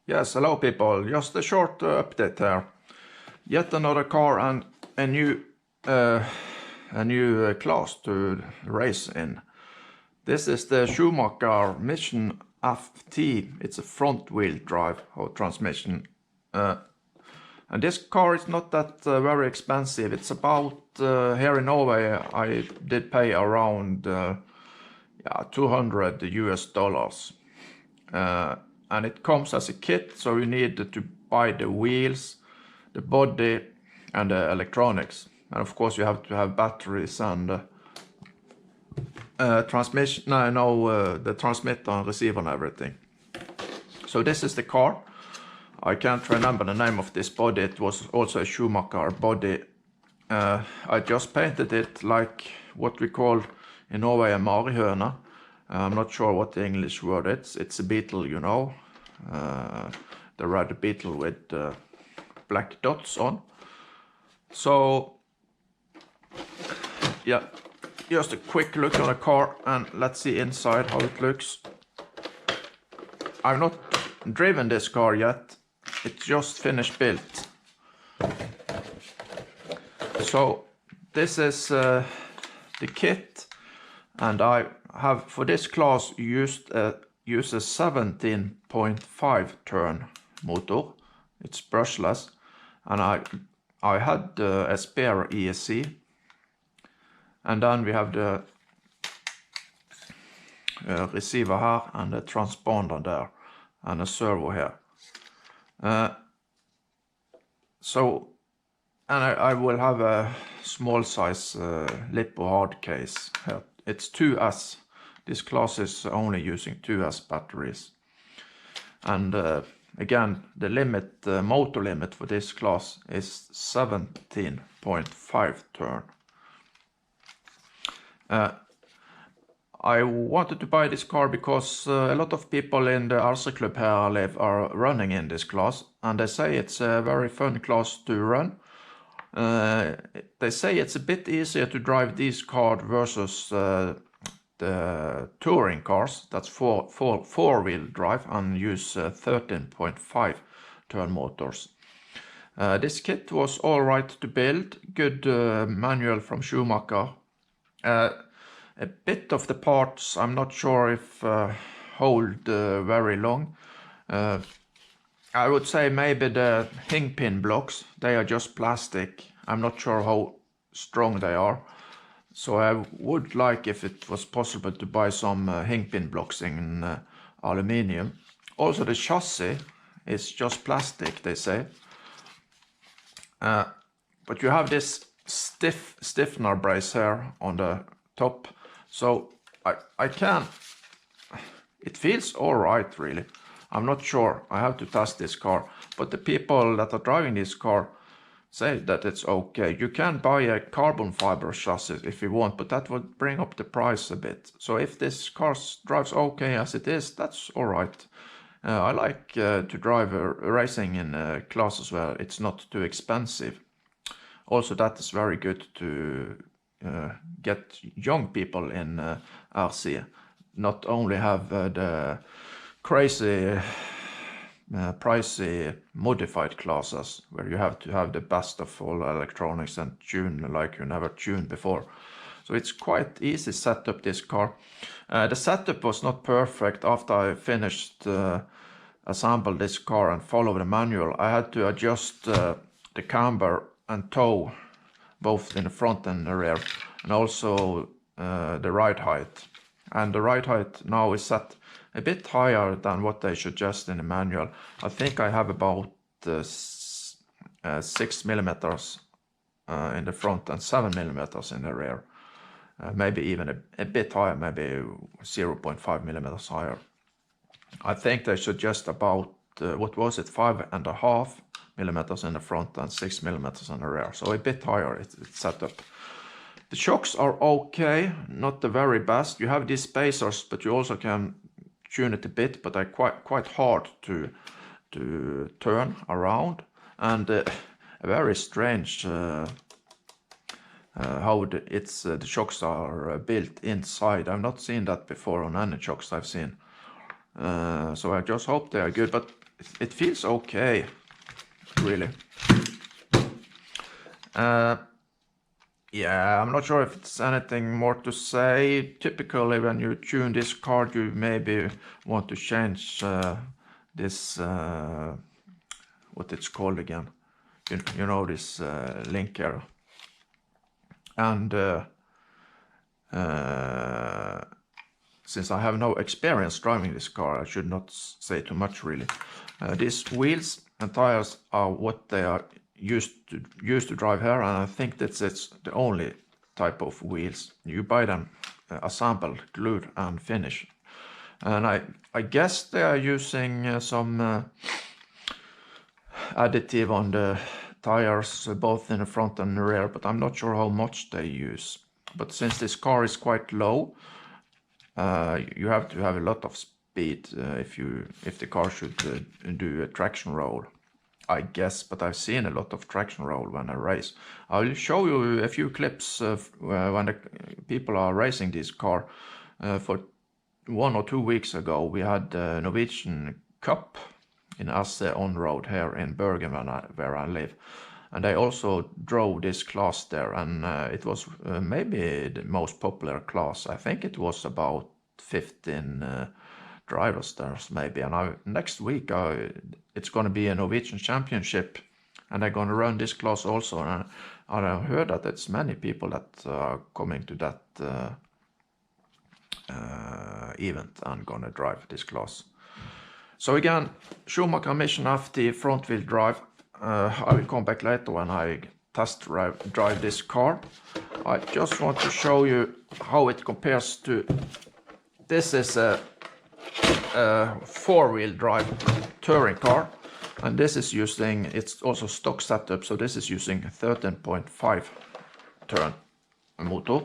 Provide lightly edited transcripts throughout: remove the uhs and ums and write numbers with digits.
Yes, hello people. Just a short update here. Yet another car and a new class to race in. This is the Schumacher Mission FT. It's a front-wheel drive or transmission. And this car is not that very expensive. It's about here in Norway I did pay around $200 US. And it comes as a kit, so you need to buy the wheels, the body, and the electronics. And of course you have to have batteries and transmission, the transmitter and receiver and everything. So this is the car. I can't remember the name of this body. It was also a Schumacher body. I just painted it like what we call in Norway a marihøne. I'm not sure what the English word is. It's a beetle, you know. The red beetle with black dots on. So, yeah, just a quick look on the car and let's see inside how it looks. I've not driven this car yet. It's just finished built. So, this is the kit, and I have for this class used a 17.5 turn motor. It's brushless, and I had a spare ESC, and then we have the receiver here and the transponder there and a servo here. And I will have a small size Lippo hard case here. It's 2S. This class is only using 2S batteries. And again, the limit, motor limit for this class is 17.5 turn. I wanted to buy this car because a lot of people in the RC club here I live are running in this class, and they say it's a very fun class to run. They say it's a bit easier to drive this car versus the touring cars. That's four-wheel drive and use 13.5 turn motors. This kit was all right to build. Good manual from Schumacher. A bit of the parts I'm not sure if hold very long. I would say maybe the hingpin blocks, they are just plastic. I'm not sure how strong they are. So I would like if it was possible to buy some hingpin blocks in aluminium. Also the chassis is just plastic, they say. But you have this stiffener brace here on the top. So I can, it feels all right really. I'm not sure, I have to test this car. But the people that are driving this car say that it's okay. You can buy a carbon fiber chassis if you want, but that would bring up the price a bit. So if this car drives okay as it is, that's all right. I like to drive racing in classes where it's not too expensive. Also, that is very good to get young people in RC. Not only have the crazy pricey modified classes where you have to have the best of all electronics and tune like you never tuned before. So it's quite easy to set up this car. The setup was not perfect. After I finished assemble this car and follow the manual, I had to adjust the camber and toe both in the front and the rear, and also the ride height. And the ride height now is set a bit higher than what they suggest in the manual. I think I have about 6 millimeters in the front and 7 millimeters in the rear. Maybe even a bit higher, maybe 0.5 millimeters higher. I think they suggest about, what was it, 5.5 millimeters in the front and 6 millimeters in the rear. So a bit higher it's set up. The shocks are okay, not the very best. You have these spacers, but you also can tune it a bit, but they're quite hard to turn around, and a very strange how the shocks are built inside. I've not seen that before on any shocks I've seen. So I just hope they are good, but it feels okay, really. Yeah, I'm not sure if it's anything more to say. Typically, when you tune this car, you maybe want to change this, what it's called again. You know, this link here. And since I have no experience driving this car, I should not say too much really. These wheels and tires are what they are used to drive here, and I think that's it's the only type of wheels. You buy them assembled, glued and finished. And I guess they are using some additive on the tires, both in the front and the rear, but I'm not sure how much they use. But since this car is quite low, you have to have a lot of speed if the car should do a traction roll, I guess. But I've seen a lot of traction roll when I race. I'll show you a few clips of when the people are racing this car. For 1 or 2 weeks ago, we had the Norwegian Cup in RC on road here in Bergen, where I live. And they also drove this class there, and it was maybe the most popular class. I think it was about 15 drivers there, maybe. And next week it's going to be a Norwegian championship, and they're going to run this class also. And I heard that it's many people that are coming to that event and going to drive this class. So again, Schumacher Mission FT front wheel drive. I will come back later when I test drive this car. I just want to show you how it compares to, this is a 4-wheel drive touring car, and this is using, it's also stock setup, so this is using 13.5 turn motor.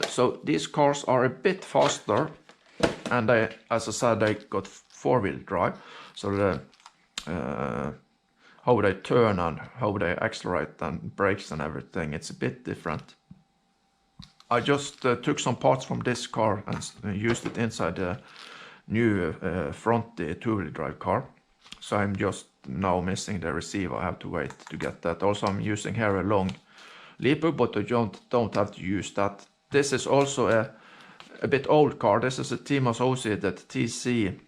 So these cars are a bit faster, and they, as I said, they got 4-wheel drive, so the how they turn and how they accelerate and brakes and everything, it's a bit different. I just took some parts from this car and used it inside the new front 2-wheel drive car. So I'm just now missing the receiver. I have to wait to get that. Also, I'm using here a long leaper, but I don't have to use that. This is also a bit old car. This is a Team Associated TC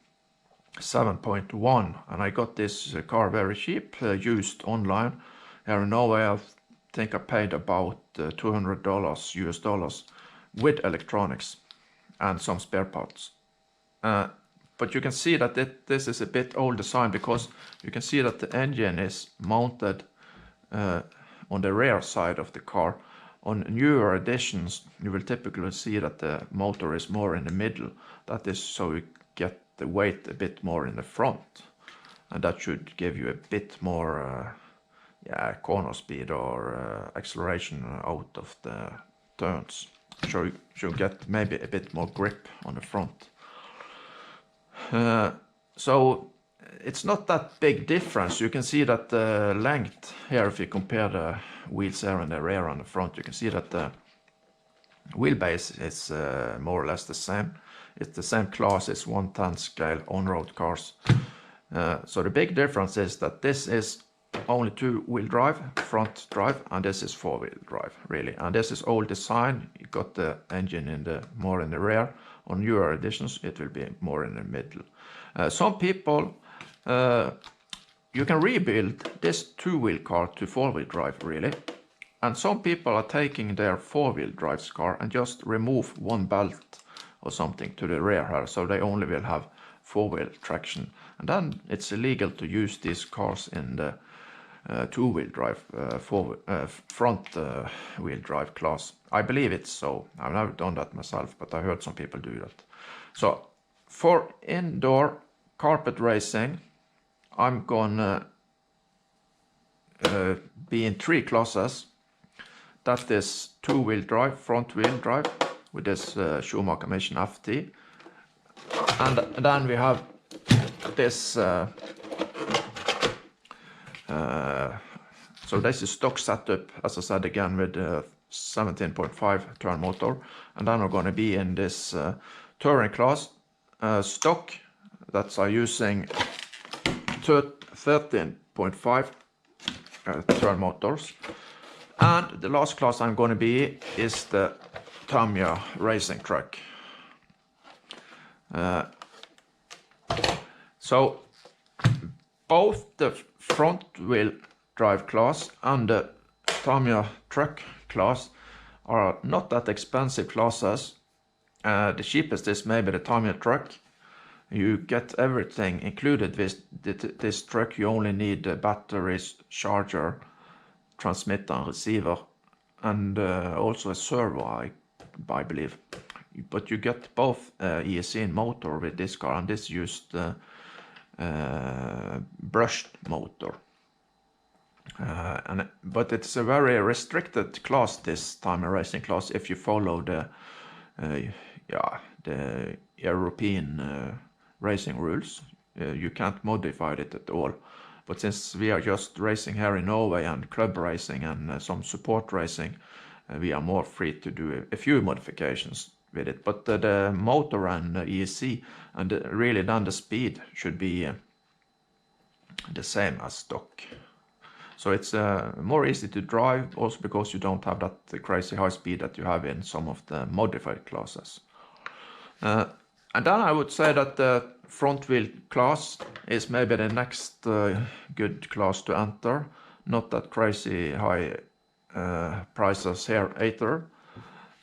7.1, and I got this car very cheap, used online here in Norway. I think I paid about $200 US with electronics and some spare parts. But you can see that this is a bit old design, because you can see that the engine is mounted on the rear side of the car. On newer editions, you will typically see that the motor is more in the middle. That is so you get the weight a bit more in the front, and that should give you a bit more corner speed or acceleration out of the turns. So you get maybe a bit more grip on the front. So it's not that big difference. You can see that the length here, if you compare the wheels here and the rear and the front, you can see that the wheelbase is more or less the same. It's the same class, it's 1/10 scale on-road cars. So the big difference is that this is only 2-wheel drive, front drive, and this is 4-wheel drive, really. And this is old design. You got the engine more in the rear. On newer editions, it will be more in the middle. Some people, you can rebuild this 2-wheel car to 4-wheel drive, really. And some people are taking their 4-wheel drive car and just remove one belt or something to the rear here, so they only will have 4-wheel traction. And then it's illegal to use these cars in the 2-wheel drive, front wheel drive class. I believe it's so. I've never done that myself, but I heard some people do that. So for indoor carpet racing, I'm gonna be in 3 classes. That is 2-wheel drive, front wheel drive with this Schumacher Mission FT. And then we have this, so this is stock setup, as I said again, with 17.5 turn motor. And then we're going to be in this touring class, stock, that's using 13.5 turn motors. And the last class I'm going to be is the Tamiya racing truck. So both the front wheel drive class and the Tamiya truck class are not that expensive classes. The cheapest is maybe the Tamiya truck. You get everything included with this truck. You only need the batteries, charger, transmitter and receiver, and also a servo, I believe. But you get both ESC and motor with this car, and this used brushed motor. But it's a very restricted class, this time, a racing class, if you follow the European racing rules. You can't modify it at all. But since we are just racing here in Norway and club racing and some support racing, we are more free to do a few modifications with it. But the motor and ESC and really then the speed should be the same as stock. So it's more easy to drive, also because you don't have that crazy high speed that you have in some of the modified classes. And then I would say that the front wheel class is maybe the next good class to enter. Not that crazy high prices here either.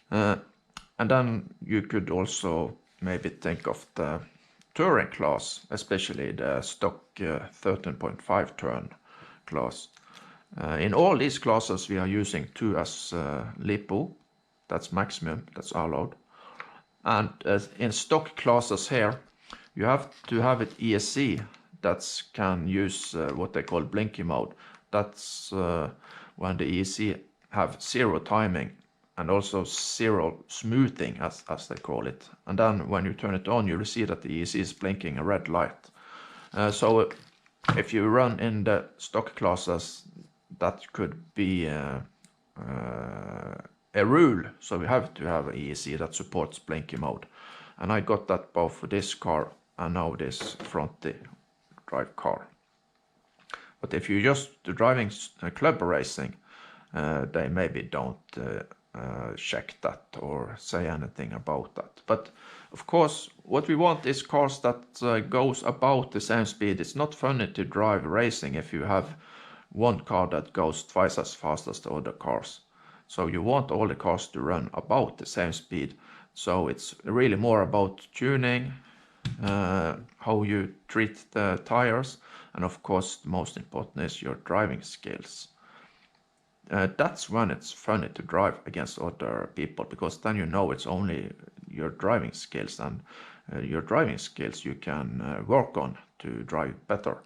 And then you could also maybe think of the touring class, especially the stock 13.5 turn class. In all these classes we are using 2S LiPo, that's maximum, that's allowed. And in stock classes here, you have to have it ESC that can use what they call blinky mode. That's when the ESC have zero timing and also zero smoothing, as they call it. And then when you turn it on, you will see that the ESC is blinking a red light. So if you run in the stock classes, that could be a rule. So we have to have an ESC that supports blinky mode. And I got that both for this car and now this front drive car. But if you're just driving club racing, they maybe don't check that or say anything about that. But of course, what we want is cars that goes about the same speed. It's not funny to drive racing if you have one car that goes twice as fast as the other cars. So you want all the cars to run about the same speed. So it's really more about tuning, how you treat the tires, and of course the most important is your driving skills. That's when it's funny to drive against other people, because then you know it's only your driving skills, and your driving skills you can work on to drive better.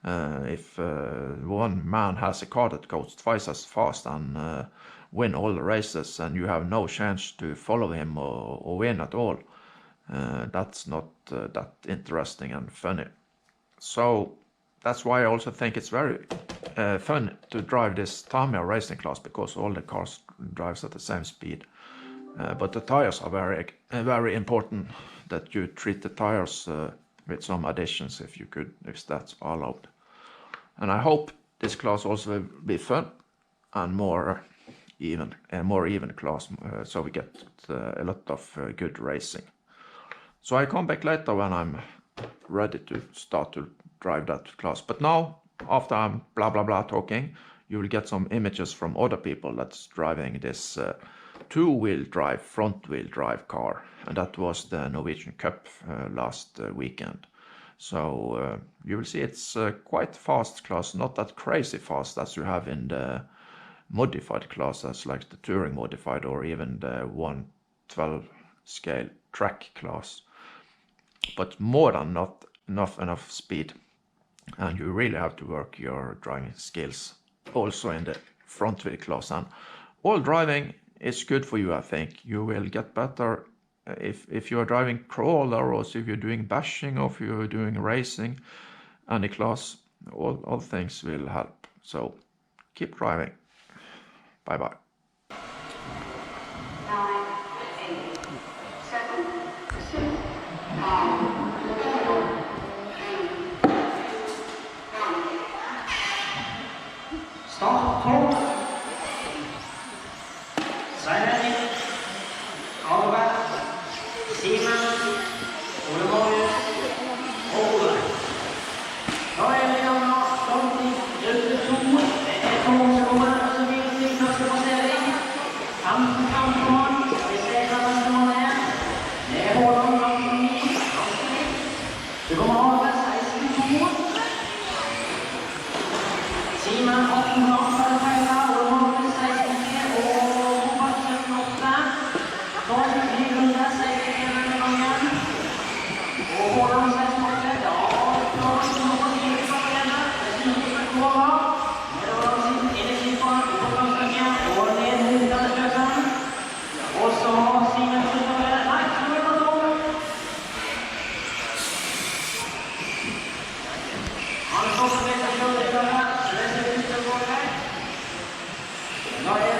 If one man has a car that goes twice as fast and win all the races, and you have no chance to follow him or win at all, that's not that interesting and funny. So that's why I also think it's very fun to drive this Tamiya racing class, because all the cars drives at the same speed. But the tires are very important, that you treat the tires with some additions if that's allowed. And I hope this class also will be fun and more even class, so we get a lot of good racing. So I come back later when I'm ready to start to drive that class. But now, after I'm blah blah blah talking, you will get some images from other people that's driving this two-wheel drive, front-wheel drive car, and that was the Norwegian Cup last weekend. So you will see it's quite fast class, not that crazy fast as you have in the modified classes like the touring modified or even the 112 scale track class, but more than not enough speed, and you really have to work your driving skills also in the front wheel class. And all driving is good for you. I think you will get better if you are driving crawler, or if you're doing bashing, or if you're doing racing, any class, all things will help. So keep driving. Bye bye. 9, 8, 7, 6, 5, 4, 3, 2, Har du fått med deg kjørekamera? Nå er